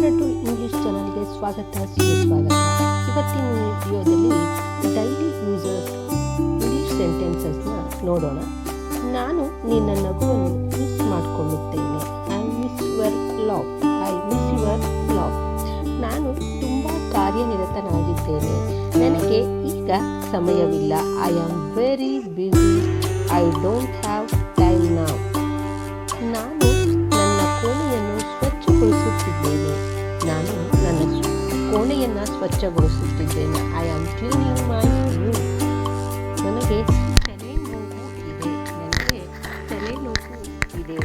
Kannada to English ಚಾನಲ್ಗೆ ಸ್ವಾಗತ ಸುಸ್ವಾಗತ. ಇವತ್ತಿನ ವಿಡಿಯೋದಲ್ಲಿ ಡೈಲಿ ಯೂಸರ್ ಇಂಗ್ಲಿಷ್ ಸೆಂಟೆನ್ಸಸ್ನ ನೋಡೋಣ. ನಾನು ನಿನ್ನ ನಗುವನ್ನು ಮಿಸ್ ಮಾಡಿಕೊಳ್ಳುತ್ತೇನೆ. I miss your laugh. I miss your laugh. ನಾನು ತುಂಬ ಕಾರ್ಯನಿರತನಾಗಿದ್ದೇನೆ. ನನಗೆ ಈಗ ಸಮಯವಿಲ್ಲ. I am very busy. I don't have time now. ನಾನು ನನ್ನ ಕೋಣೆಯನ್ನು ಸ್ವಚ್ಛಗೊಳಿಸುತ್ತಿದ್ದೇನೆ. ಸ್ವಚ್ಛಗೊಳಿಸುತ್ತಿದ್ದೇನೆ. I am cleaning my room. ನನಗೆ ತಲೆನೋವು ಇದೆ.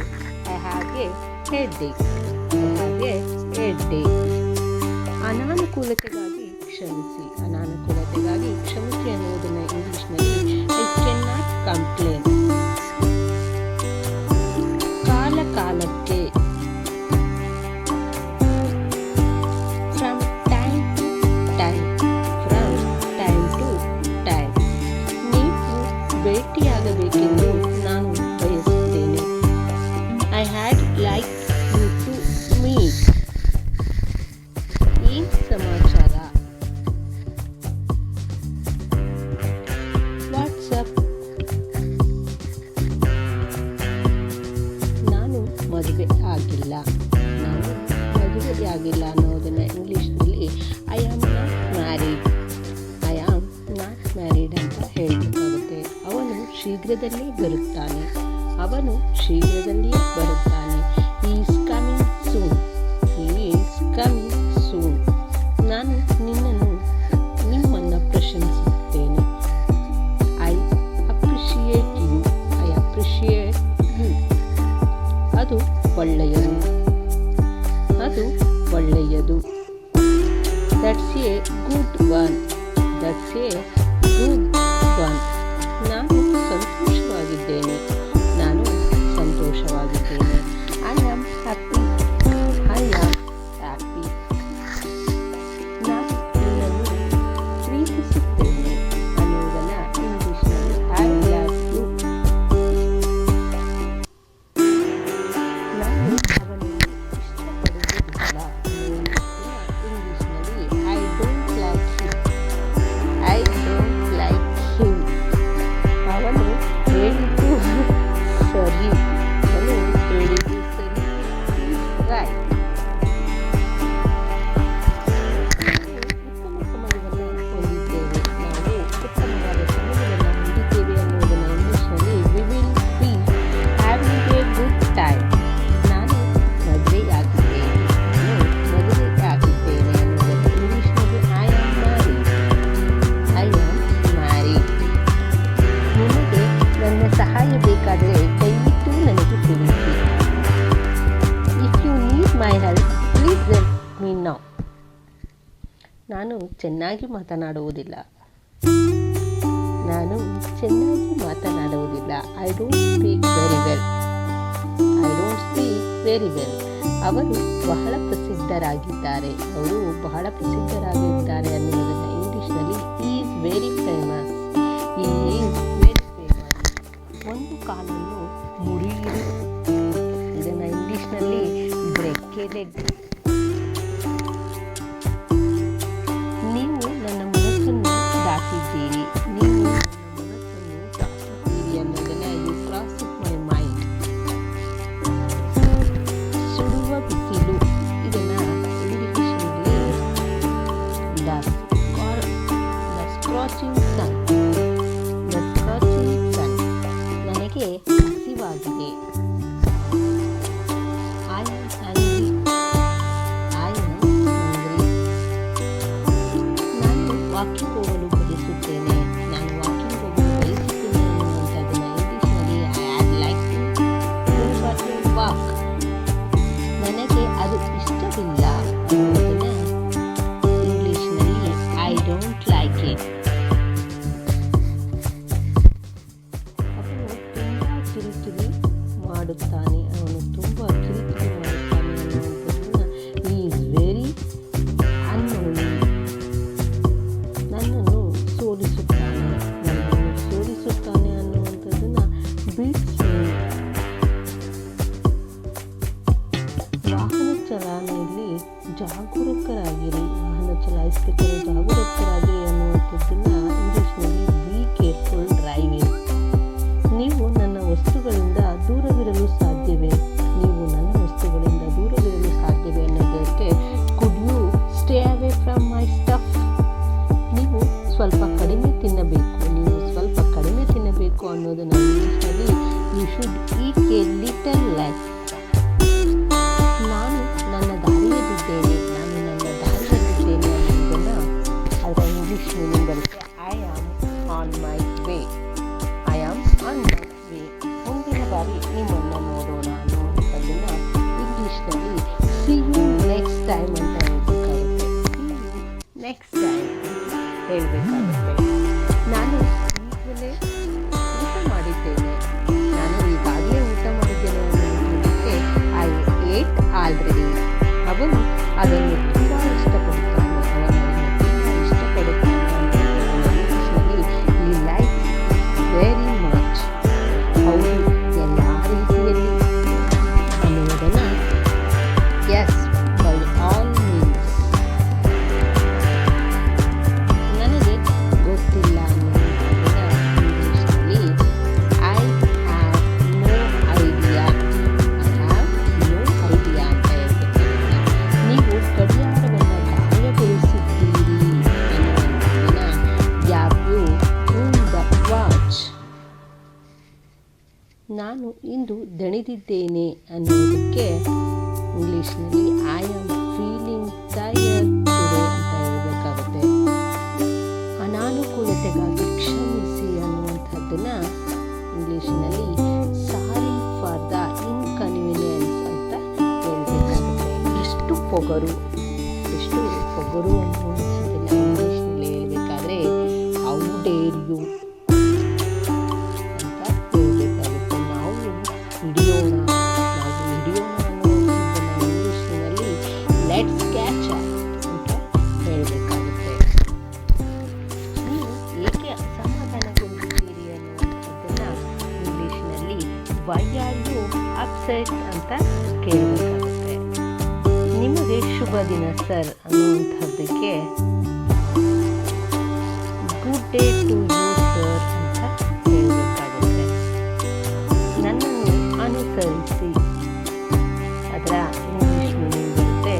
I have a headache. ಅನಾನುಕೂಲತೆಗಾಗಿ ಕ್ಷಮಿಸಿ. ಅನಾನುಕೂಲತೆಗಾಗಿ ಕ್ಷಮಿಸಿ ಅನ್ನುವುದನ್ನು ಇಂಗ್ಲಿಷ್ನಲ್ಲಿ ಐ ಕ್ಯಾನ್ ನಾಟ್ ಕಂಪ್ಲೇನ್. ಕಾಲ ಕಾಲಕ್ಕೆ. ಭೇಟಿಯಾಗಬೇಕೆಂದು ನಾನು ಬಯಸುತ್ತೇನೆ. I had like you to meet. ಈ ಸಮಾಚಾರ. ವಾಟ್ಸಪ್. ನಾನು ಮದುವೆಯಾಗಿಲ್ಲ ಅನ್ನೋದನ್ನ ಇಂಗ್ಲಿಷ್ನಲ್ಲಿ ಐ ಆಮ್ ನಾಟ್ ಮ್ಯಾರಿಡ್. ಅಂತ ಹೇಳಬೇಕಾಗುತ್ತೆ. ಅವನು ಶೀಘ್ರದಲ್ಲೇ ಬರುತ್ತಾನೆ. Is coming soon. ನಾನು ನಿಮ್ಮನ್ನು ಪ್ರಶಂಸಿಸುತ್ತೇನೆ. I appreciate you. ಅದು ಒಳ್ಳೆಯದು. That's a good one. ನಾನು ಸಂತೋಷವಾಗಿದ್ದೇನೆ. I am happy. ನಾನು ನಿನ್ನನ್ನು ಪ್ರೀತಿಸುತ್ತೇನೆ ಅನ್ನುವುದನ್ನು ಇಂಗ್ಲಿಷ್ನಲ್ಲಿ ಐ ಲವ್ ಯು. ನಾನು ಅವನನ್ನು ಇಷ್ಟಪಡುವುದಿಲ್ಲ ಅನ್ನುವುದನ್ನು ಇಂಗ್ಲಿಷ್ನಲ್ಲಿ ಐ ಡೋಂಟ್ ಲೈಕ್ ಹಿಮ್. ಅವನು ಹೇಳಿದ್ದು ಸರಿ. ರೈಟ್. ಉತ್ತಮ ಸಮಯವನ್ನು ಹೊಂದಿದ್ದೇವೆ. ನಾವು ಉತ್ತಮವಾದ ಸಮಯವನ್ನು ಹೊಂದಿದ್ದೇವೆ ಅನ್ನೋದನ್ನು ಇಂಗ್ಲಿಷ್ನಲ್ಲಿ we will be having A good time. ನಾನು ಮದುವೆಯಾಗಿದ್ದೇನೆ ಅನ್ನೋದನ್ನು ಇಂಗ್ಲಿಷ್ನಲ್ಲಿ ಐ ಆಮ್ ಮ್ಯಾರಿಡ್. ನಿಮಗೆ ನನ್ನ ಸಹಾಯ ಬೇಕಾದರೆ ದಯವಿಟ್ಟು ನನಗೆ ತಿಳಿಸಿ. If you need my help please let me now. ನಾನು ಚೆನ್ನಾಗಿ ಮಾತನಾಡುವುದಿಲ್ಲ. I don't speak very well. ಅವರು ಬಹಳ ಪ್ರಸಿದ್ಧರಾಗಿದ್ದಾರೆ ಅನ್ನುವುದನ್ನು ಇಂಗ್ಲಿಷ್ನಲ್ಲಿ ಈಸ್ ವೆರಿ ಫೇಮಸ್. ಒಂದು ಕಾಲನ್ನು ಮುರಿಯಿರಿ. ಇದನ್ನು ಇಂಗ್ಲಿಷ್ನಲ್ಲಿ ಬ್ರೇಕ್ ಎ ಲೆಗ್. ನೀವು ನನ್ನ ಮನಸ್ಸನ್ನು ದಾಟಿದ್ದೀರಿ ಅನ್ನೋದನ್ನು ಯು ಕ್ರಾಸ್ ಮೈ ಮೈಂಡ್. ಸುಡುವ ಬಿಸಿಲು. ಇದನ್ನು ಇಂಗ್ಲಿಷ್ನಲ್ಲಿ ದ ಸ್ಕಾಚಿಂಗ್ ಸನ್. ನನಗೆ ಹಸಿವಾಗಿದೆ. ಐ ಆಮ್ ಹ್ಯಾಂಗ್ರಿ. ಜಾಗರೂಕರಾಗಿರಿ, ವಾಹನ ಚಲಾಯಿಸಬೇಕಾದ್ರೆ ಜಾಗರೂಕರಾಗಿರಿ ಅನ್ನುವಂಥದ್ದನ್ನು ಇಂಗ್ಲೀಷ್ನಲ್ಲಿ ಬಿ ಕೇರ್ಫುಲ್ ಡ್ರೈವಿಂಗ್. ನೀವು ನನ್ನ ವಸ್ತುಗಳಿಂದ ದೂರವಿರಲು ಸಾಧ್ಯವೇ? ನೀವು ನನ್ನ ವಸ್ತುಗಳಿಂದ ದೂರವಿರಲು ಸಾಧ್ಯವೇ ಅನ್ನೋದಕ್ಕೆ could you stay away from my stuff. ನೀವು ಸ್ವಲ್ಪ ಕಡಿಮೆ ತಿನ್ನಬೇಕು, ಅನ್ನೋದನ್ನು ಇಂಗ್ಲೀಷ್ನಲ್ಲಿ you should eat a little less. ನಾನು ನನ್ನ ದಾರಿಯಲ್ಲಿದ್ದೇನೆ ಅನ್ನೋದನ್ನು ಅದರ ಇಂಗ್ಲೀಷ್ ಮೀನಿಂಗ್ ಬರುತ್ತೆ I am on my way. ಮುಂದಿನ ಬಾರಿ ನಿಮ್ಮನ್ನು ನೋಡೋಣ ಅನ್ನುವಂಥದ್ದನ್ನು ಇಂಗ್ಲೀಷ್ನಲ್ಲಿ ಸಿ ಯು ನೆಕ್ಸ್ಟ್ ಟೈಮ್ ಅಂತ ಹೇಳಬೇಕಾಗುತ್ತೆ. Next time ಹೇಳಬೇಕಾಗುತ್ತೆ. ನಾನು ಈಗಾಗಲೇ ಊಟ ಮಾಡಿದ್ದೇನೆ ಅನ್ನೋದಕ್ಕೆ ಐ ಏಟ್ ಆಲ್ರೆಡಿ. ಅವನು ಅದನ್ನು ತುಂಬ ಇಷ್ಟಪಡುತ್ತಾನೆ, ಈ ಲೈಕ್ ವೆರಿ ಮಚ್. ಹೌದು, ಎಲ್ಲ ರೀತಿಯಲ್ಲಿ ಅನ್ನೋದನ್ನು ಎಸ್ ಬೈ ಆಲ್ ಮೀನ್ಸ್. ನನಗೆ ಗೊತ್ತಿಲ್ಲ ನಾನು ಇಂದು ದಣಿದಿದ್ದೇನೆ ಅನ್ನೋದಕ್ಕೆ ಇಂಗ್ಲೀಷ್ನಲ್ಲಿ I am feeling tired today ಅಂತ ಹೇಳಬೇಕಾಗುತ್ತೆ. ಅನಾನುಕೂಲತೆಗಾಗಿ ಕ್ಷಮಿಸಿ ಅನ್ನುವಂಥದ್ದನ್ನು ಇಂಗ್ಲೀಷ್ನಲ್ಲಿ ಸಾರಿ ಫಾರ್ ದ ಇನ್ಕನ್ವೀನಿಯನ್ಸ್ ಅಂತ ಹೇಳಬೇಕಾಗುತ್ತೆ. ಎಷ್ಟು ಪೊಗರು ಅನ್ನುವಂಥದ್ದನ್ನು ಇಂಗ್ಲೀಷ್ನಲ್ಲಿ ಹೇಳಬೇಕಾದ್ರೆ how dare you let's catch up ಅಂತ ಹೇಳಬೇಕಾಗುತ್ತೆ. ನೀವು ಏಕೆ ಅಸಮಾಧಾನಗೊಂಡಿದ್ದೀರಿ ಅನ್ನುವಂಥದ್ದನ್ನು ಇಂಗ್ಲೀಷ್ನಲ್ಲಿ ವೈ ಆರ್ ಯು ಅಪ್ಸೆಟ್ ಅಂತ ಕೇಳಬೇಕಾಗುತ್ತೆ. ನಿಮಗೆ ಶುಭ ದಿನ ಸರ್ ಅನ್ನುವಂಥದ್ದಕ್ಕೆ good day to you sir ಅಂತ ಹೇಳಬೇಕಾಗುತ್ತೆ. ನನ್ನನ್ನು ಅನುಸರಿಸಿ, ಅದರ ಇಂಗ್ಲೀಷ್ ಮೀನಿಂಗ್ ಬರುತ್ತೆ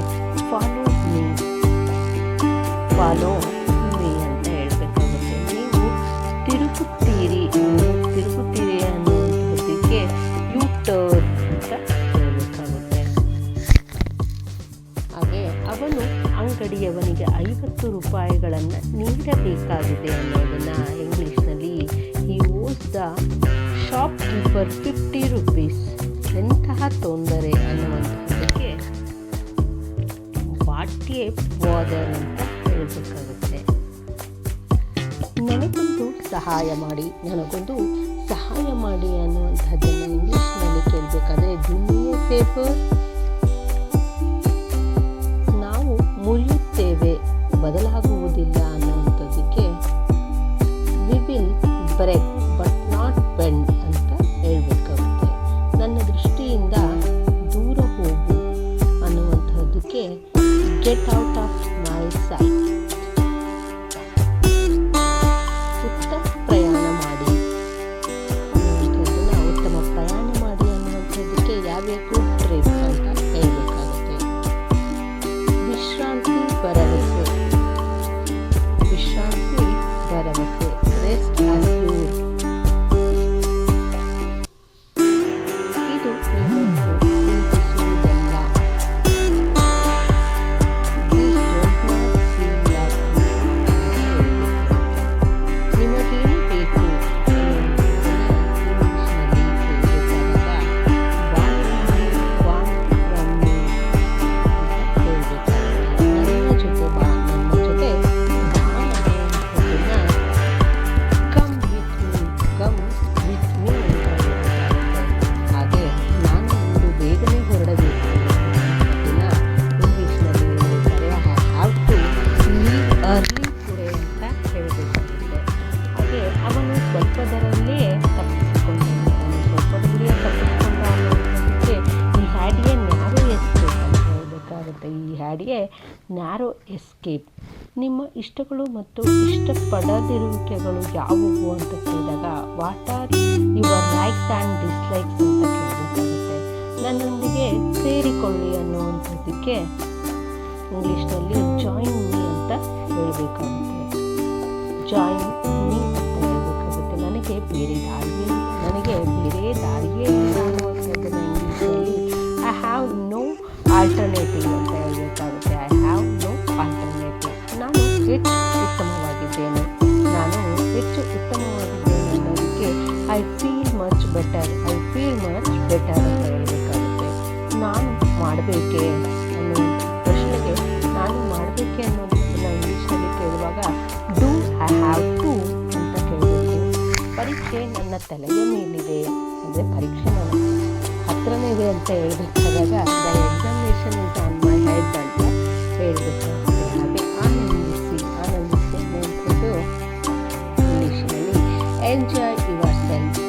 ಫಾಲೋ ಮೀ ಅಂತ ಹೇಳಬೇಕಾಗುತ್ತೆ. ನೀವು ತಿರುಗುತ್ತೀರಿ ಅನ್ನೋದಕ್ಕೆ ಯು ಟರ್ನ್ ಅಂತ ಹೇಳಬೇಕಾಗುತ್ತೆ. ಹಾಗೆ ಅವನು ಅಂಗಡಿಯವನಿಗೆ 50 ರೂಪಾಯಿಗಳನ್ನು ನೀಡಬೇಕಾಗಿದೆ ಅನ್ನೋದನ್ನು ಇಂಗ್ಲೀಷ್ನಲ್ಲಿ ಹಿ ಓಸ್ ದ ಶಾಪ್ ಕೀಪರ್ 50 rupees. ಎಂತಹ ತೊಂದರೆ ಅನ್ನುವಂಥದ್ದಕ್ಕೆ ವಾಟ್ಯೆ ಬಾದರ್ ಅಂತ ಹೇಳಬೇಕಾಗುತ್ತೆ. ನನಗೊಂದು ಸಹಾಯ ಮಾಡಿ ಅನ್ನುವಂಥದ್ದನ್ನು ಇಂಗ್ಲೀಷ್ನಲ್ಲಿ ಕೇಳಬೇಕಾದ್ರೆ ಡು ಮಿ ಎ ಫೇವರ್. ನಾವು ಮುರಿಯುತ್ತೇವೆ, ಬದಲಾಗುವುದಿಲ್ಲ ಅನ್ನುವಂಥದ್ದಕ್ಕೆ we will break but not bend ಅಂತ ಹೇಳಬೇಕಾಗುತ್ತೆ. ನನ್ನ ದೃಷ್ಟಿಯಿಂದ ದೂರ ಹೋಗು ಅನ್ನುವಂಥದ್ದಕ್ಕೆ get out of my sight. ಉತ್ತಮ ಪ್ರಯಾಣ ಮಾಡಿ ಅನ್ನುವಂಥದ್ದಕ್ಕೆ ಯಾವ್ಯಾವ ಟ್ರಿಪ್ ಅಂತ ಹೇಳಬೇಕಾಗುತ್ತೆ. ವಿಶ್ರಾಂತಿ ಭರವಸೆ ರೆಸ್ಟ್ ಅಶ್ಯೂರ್. ಇದು ಪ್ರೀತಿಸುವುದಲ್ಲ. Please don't not feel had A narrow escape. ನಿಮ್ಮ ಇಷ್ಟಗಳು ಮತ್ತು ಇಷ್ಟಪಡದಿರುವಿಕೆಗಳು ಯಾವುವು ಅಂತ ಕೇಳಿದಾಗ what are your likes and dislikes ಅಂತ ಕೇಳಬೇಕಾಗುತ್ತೆ. ನನ್ನೊಂದಿಗೆ ಸೇರಿಕೊಳ್ಳಿ ಅನ್ನುವಂಥದ್ದಕ್ಕೆ ಇಂಗ್ಲೀಷ್ನಲ್ಲಿ ಜಾಯಿನ್ ಮೀ ಅಂತ ಹೇಳಬೇಕಾಗುತ್ತೆ. ಜಾಯಿನ್ ಮೀ ಅಂತ ಹೇಳಬೇಕಾಗುತ್ತೆ. ನನಗೆ ಬೇರೆ ದಾರಿಯೇ ಇಲ್ಲ ಅನ್ನುವಂಥದ್ದನ್ನು ಇಂಗ್ಲೀಷಲ್ಲಿ ಐ ಹ್ಯಾವ್ ನೋ ಆಲ್ಟರ್ನೇಟಿವ್ ಅಂತ ಹೇಳಬೇಕಾಗುತ್ತೆ. I have no alternative. ನಾನು ಹೆಚ್ಚು ಉತ್ತಮವಾಗಿದ್ದೇನೆ ಅನ್ನೋದಕ್ಕೆ ಐ ಫೀಲ್ ಮಚ್ ಬೆಟರ್ ಅಂತ ಹೇಳಬೇಕಾಗುತ್ತೆ. ನಾನು ಮಾಡಬೇಕೆ ಅನ್ನೋ ಪ್ರಶ್ನೆಗೆ ನಾನು ಮಾಡಬೇಕೆ ಅನ್ನೋದನ್ನು ಇಂಗ್ಲೀಷ್ನಲ್ಲಿ ಕೇಳುವಾಗ ಡೂ ಐ ಹ್ಯಾವ್ ಟು ಅಂತ ಕೇಳಬೇಕು. ಪರೀಕ್ಷೆ ನನ್ನ ತಲೆಯ ಮೇಲಿದೆ ಅಂದರೆ ಪರೀಕ್ಷೆ ನನ್ನ ಹತ್ರನೇ ಇದೆ ಅಂತ ಹೇಳ್ಬೇಕಾದಾಗ the examination is on my head ಅಂತ ಹೇಳಬೇಕಾಗುತ್ತೆ. ಹಾಗೆ ಆನಂದಿಸಿ ಅನ್ನುವಂಥದ್ದು ಇಂಗ್ಲೀಷಿನಲ್ಲಿ ಎಂಜಾಯ್ ಯುವರ್ ಸೆಲ್ಫ್